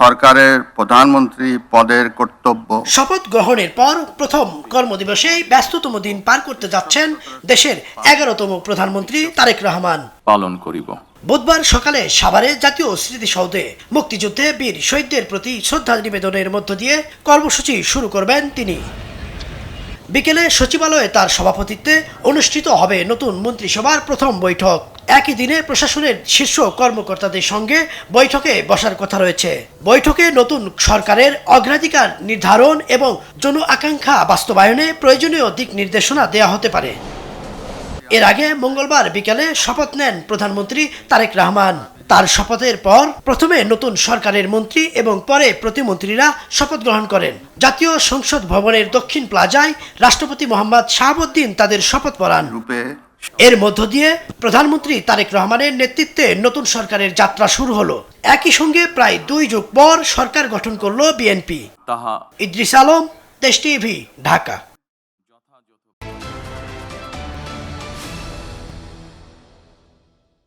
সরকারের প্রধানমন্ত্রী পদের কর্তব্য। শপথ গ্রহণের পর প্রথম কর্মদিবসে ব্যস্ততম দিন পার করতে যাচ্ছেন দেশের 11তম প্রধানমন্ত্রী তারেক রহমান। পালন করিব। বুধবার সকালে সাভারে জাতীয় স্মৃতিসৌধে মুক্তিযুদ্ধে বীর শহীদদের প্রতি শ্রদ্ধা নিবেদনের মধ্য দিয়ে কর্মসূচি শুরু করবেন তিনি। বিকেলে সচিবালয়ে তার সভাপতিত্বে অনুষ্ঠিত হবে নতুন মন্ত্রিসভার প্রথম বৈঠক। একই দিনে প্রশাসনের শীর্ষ কর্মকর্তাদের সঙ্গে বৈঠকে বসার কথা রয়েছে। বৈঠকে নতুন সরকারের অগ্রাধিকার নির্ধারণ এবং জন আকাঙ্ক্ষা বাস্তবায়নে প্রয়োজনীয় দিক নির্দেশনা দেওয়া হতে পারে। এর আগে মঙ্গলবার বিকেলে শপথ নেন প্রধানমন্ত্রী তারেক রহমান। তার শপথের পর প্রথমে নতুন সরকারের মন্ত্রী এবং পরে প্রতিমন্ত্রীরা শপথ গ্রহণ করেন। জাতীয় সংসদ ভবনের দক্ষিণ প্লাজায় রাষ্ট্রপতি মোহাম্মদ শাহাবুদ্দিন তাদের শপথ পড়ান। এর মধ্য দিয়ে প্রধানমন্ত্রী তারেক রহমানের নেতৃত্বে নতুন সরকারের যাত্রা শুরু হলো। একই সঙ্গে প্রায় 2 যুগ পর সরকার গঠন করলো বিএনপি। তাহা ইদ্রিস আলম, দেশ টিভি, ঢাকা।